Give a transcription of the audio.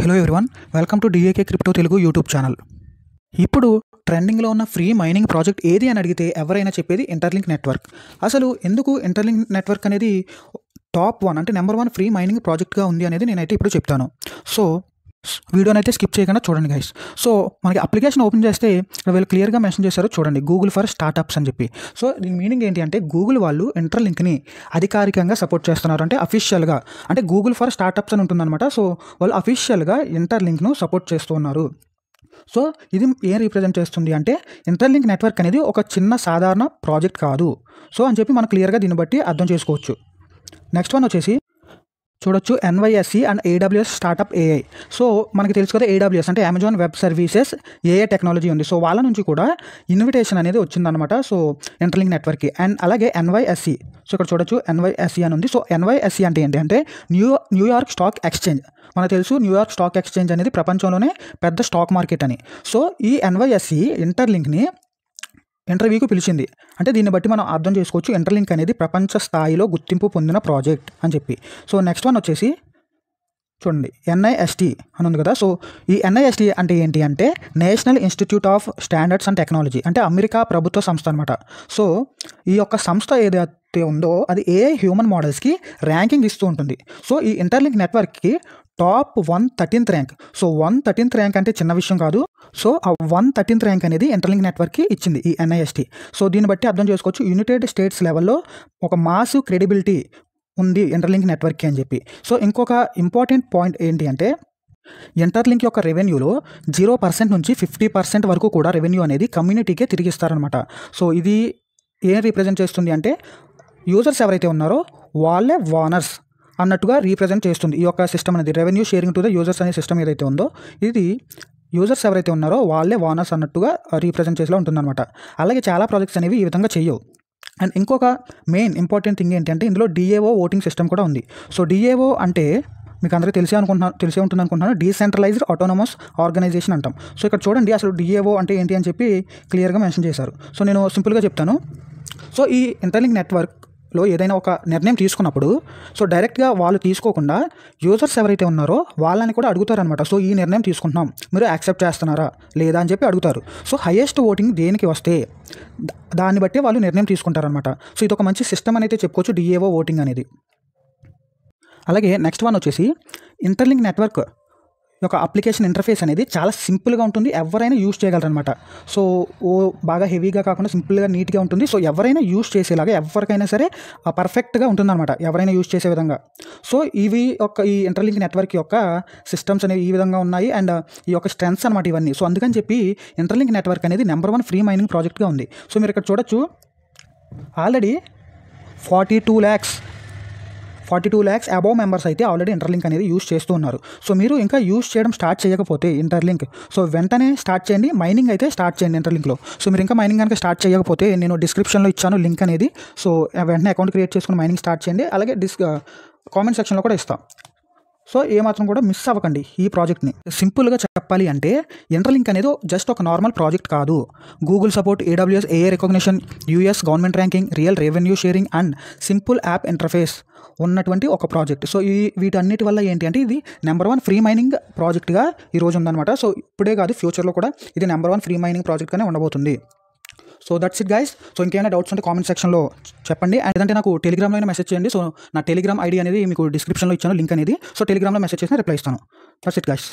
Hello everyone, welcome to DAK crypto Telugu YouTube channel. ఇప్పుడు ట్రెండింగ్లో ఉన్న ఫ్రీ మైనింగ్ ప్రాజెక్ట్ ఏది అని అడిగితే ఎవరైనా చెప్పేది ఇంటర్లింక్ నెట్వర్క్. అసలు ఎందుకు ఇంటర్లింక్ నెట్వర్క్ అనేది టాప్ 1 అంటే నెంబర్ 1 ఫ్రీ మైనింగ్ ప్రాజెక్ట్గా ఉంది అనేది నేనైతే ఇప్పుడు చెప్తాను. సో వీడియోని అయితే స్కిప్ చేయకుండా చూడండి గైస్. సో మనకి అప్లికేషన్ ఓపెన్ చేస్తే ఇక్కడ వీళ్ళు క్లియర్గా మెన్షన్ చేశారు చూడండి, గూగుల్ ఫర్ స్టార్టప్స్ అని చెప్పి. సో దీని మీనింగ్ ఏంటి అంటే గూగుల్ వాళ్ళు ఇంటర్లింక్ని అధికారికంగా సపోర్ట్ చేస్తున్నారు, అంటే అఫీషియల్గా, అంటే గూగుల్ ఫర్ స్టార్టప్స్ అని ఉంటుందన్నమాట. సో వాళ్ళు అఫీషియల్గా ఇంటర్లింక్ను సపోర్ట్ చేస్తూ ఉన్నారు. సో ఇది ఏం రీప్రజెంట్ చేస్తుంది అంటే ఇంటర్లింక్ నెట్వర్క్ అనేది ఒక చిన్న సాధారణ ప్రాజెక్ట్ కాదు. సో అని చెప్పి మనం క్లియర్గా దీన్ని బట్టి అర్థం చేసుకోవచ్చు. నెక్స్ట్ వన్ వచ్చేసి చూడొచ్చు, NYSE and AWS startup AI. So మనకి తెలుసు కదా, AWS అంటే Amazon web services AI technology ఉంది. సో వాళ్ళ నుంచి కూడా ఇన్విటేషన్ అనేది వచ్చిందనమాట. సో ఇంటర్లింక్ నెట్వర్క్కి. అండ్ అలాగే NYSE, సో ఇక్కడ చూడొచ్చు NYSE అని ఉంది. సో NYSE అంటే ఏంటి అంటే న్యూయార్క్ స్టాక్ ఎక్స్చేంజ్. మనకు తెలుసు న్యూయార్క్ స్టాక్ ఎక్స్చేంజ్ అనేది ప్రపంచంలోనే పెద్ద స్టాక్ మార్కెట్ అని. సో ఈ NYSE ఇంటర్లింక్ని ఇంటర్వ్యూకి పిలిచింది. అంటే దీన్ని బట్టి మనం అర్థం చేసుకోవచ్చు ఇంటర్లింక్ అనేది ప్రపంచ స్థాయిలో గుర్తింపు పొందిన ప్రాజెక్ట్ అని చెప్పి. సో నెక్స్ట్ వన్ వచ్చేసి చూడండి, NIST అని ఉంది కదా. సో ఈ NIST అంటే ఏంటి అంటే national institute of standards and technology, అంటే అమెరికా ప్రభుత్వ సంస్థ అనమాట. సో ఈ యొక్క సంస్థ ఏదైతే ఉందో అది AI హ్యూమన్ మోడల్స్కి ర్యాంకింగ్ ఇస్తూ ఉంటుంది. సో ఈ ఇంటర్లింక్ నెట్వర్క్కి top 113th rank. So 113th rank అంటే చిన్న విషయం కాదు. సో ఆ 113th ర్యాంక్ అనేది ఇంటర్లింక్ నెట్వర్క్కి ఇచ్చింది ఈ NIST. సో దీన్ని బట్టి అర్థం చేసుకోవచ్చు యునైటెడ్ స్టేట్స్ లెవెల్లో ఒక మాసివ్ క్రెడిబిలిటీ ఉంది ఇంటర్లింక్ నెట్వర్క్కి అని చెప్పి. సో ఇంకొక ఇంపార్టెంట్ పాయింట్ ఏంటి అంటే ఇంటర్లింక్ యొక్క రెవెన్యూలో 0% నుంచి 50% వరకు కూడా రెవెన్యూ అనేది కమ్యూనిటీకే తిరిగి ఇస్తారనమాట. సో ఇది ఏం రీప్రజెంట్ చేస్తుంది అంటే యూజర్స్ ఎవరైతే ఉన్నారో వాళ్ళే ఓనర్స్ అన్నట్టుగా రీప్రజెంట్ చేస్తుంది ఈ యొక్క సిస్టమ్ అనేది. Revenue sharing to the users అనే సిస్టమ్ ఏదైతే ఉందో ఇది యూజర్స్ ఎవరైతే ఉన్నారో వాళ్ళే ఓనర్స్ అన్నట్టుగా రీప్రజెంట్ చేసేలా ఉంటుందన్నమాట. అలాగే చాలా ప్రాజెక్ట్స్ అనేవి ఈ విధంగా చేయవు. అండ్ ఇంకొక మెయిన్ ఇంపార్టెంట్ థింగ్ ఏంటంటే ఇందులో DAO ఓటింగ్ సిస్టమ్ కూడా ఉంది. సో DAO అంటే మీకు అందరికీ తెలిసే ఉంటుంది అనుకుంటున్నాను, డీసెంట్రలైజ్డ్ ఆటోనమస్ ఆర్గనైజేషన్ అంటాం. సో ఇక్కడ చూడండి అసలు DAO అంటే ఏంటి అని చెప్పి క్లియర్గా మెన్షన్ చేశారు. సో నేను సింపుల్గా చెప్తాను. సో ఈ ఇంటర్లింక్ నెట్వర్క్లో ఏదైనా ఒక నిర్ణయం తీసుకున్నప్పుడు సో డైరెక్ట్గా వాళ్ళు తీసుకోకుండా యూజర్స్ ఎవరైతే ఉన్నారో వాళ్ళని కూడా అడుగుతారనమాట. సో ఈ నిర్ణయం తీసుకుంటున్నాం, మీరు యాక్సెప్ట్ చేస్తున్నారా లేదా అని చెప్పి అడుగుతారు. సో హైయెస్ట్ ఓటింగ్ దేనికి వస్తే దాన్ని బట్టి వాళ్ళు నిర్ణయం తీసుకుంటారనమాట. సో ఇది ఒక మంచి సిస్టమ్ అని అయితే చెప్పుకోవచ్చు DAO ఓటింగ్ అనేది. అలాగే నెక్స్ట్ వన్ వచ్చేసి ఇంటర్లింక్ నెట్వర్క్ యొక్క అప్లికేషన్ ఇంటర్ఫేస్ అనేది చాలా సింపుల్గా ఉంటుంది, ఎవరైనా యూజ్ చేయగలరనమాట. సో బాగా హెవీగా కాకుండా సింపుల్గా నీట్గా ఉంటుంది. సో ఎవరైనా యూజ్ చేసేలాగా ఎవరికైనా సరే పర్ఫెక్ట్గా ఉంటుందన్నమాట, ఎవరైనా యూజ్ చేసే విధంగా. సో ఈ ఇంటర్లింక్ నెట్వర్క్ యొక్క సిస్టమ్స్ అనేవి ఈ విధంగా ఉన్నాయి అండ్ ఈ యొక్క స్ట్రెంత్స్ అనమాట ఇవన్నీ. సో అందుకని చెప్పి ఇంటర్లింక్ నెట్వర్క్ అనేది నెంబర్ 1 ఫ్రీ మైనింగ్ ప్రాజెక్ట్గా ఉంది. సో మీరు ఇక్కడ చూడొచ్చు ఆల్రెడీ 42 lakhs అబౌవ్ మెంబర్స్ అయితే ఆల్రెడీ ఇంటర్లింక్ అనేది యూజ్ చేస్తూ ఉన్నారు. సో మీరు ఇంకా యూజ్ చేయడం స్టార్ట్ చేయకపోతే ఇంటర్లింక్, సో వెంటనే స్టార్ట్ చేయండి, మైనింగ్ అయితే స్టార్ట్ చేయండి ఇంటర్లింక్లో. సో మీరు ఇంకా మైనింగ్ కనుక స్టార్ట్ చేయకపోతే నేను డిస్క్రిప్షన్లో ఇచ్చాను లింక్ అనేది. సో వెంటనే అకౌంట్ క్రియేట్ చేసుకుని మైనింగ్ స్టార్ట్ చేయండి. అలాగే కామెంట్ సెక్షన్లో కూడా ఇస్తాం. సో ఏమాత్రం కూడా మిస్ అవ్వకండి ఈ ప్రాజెక్ట్ని. సింపుల్గా చెప్పాలి అంటే ఇంటర్లింక్ అనేది జస్ట్ ఒక నార్మల్ ప్రాజెక్ట్ కాదు. Google support, AWS AI recognition, US government ranking, real revenue sharing and simple app interface ఉన్నటువంటి ఒక ప్రాజెక్ట్. సో వీటన్నిటి వల్ల ఏంటి అంటే ఇది నెంబర్ 1 ఫ్రీ మైనింగ్ ప్రాజెక్ట్గా ఈరోజు ఉందన్నమాట. సో ఇప్పుడే కాదు, ఫ్యూచర్లో కూడా ఇది నెంబర్ 1 ఫ్రీ మైనింగ్ ప్రాజెక్ట్గానే ఉండబోతుంది. So that's it guys. So ఇంకేమైనా డౌట్స్ ఉంటే కామెంట్ సెక్షన్లో చెప్పండి. అండ్ ఏదంటే నాకు టెలిగ్రామ్లో మెసేజ్ చేయండి. సో నా టెలిగ్రామ్ ID అనేది మీకు డిస్క్రిప్షన్లో ఇచ్చాను లింక్ అనేది. సో టెలిగ్రామ్లో మెసేజ్ చేసినా రిప్లై ఇస్తాను. That's it guys.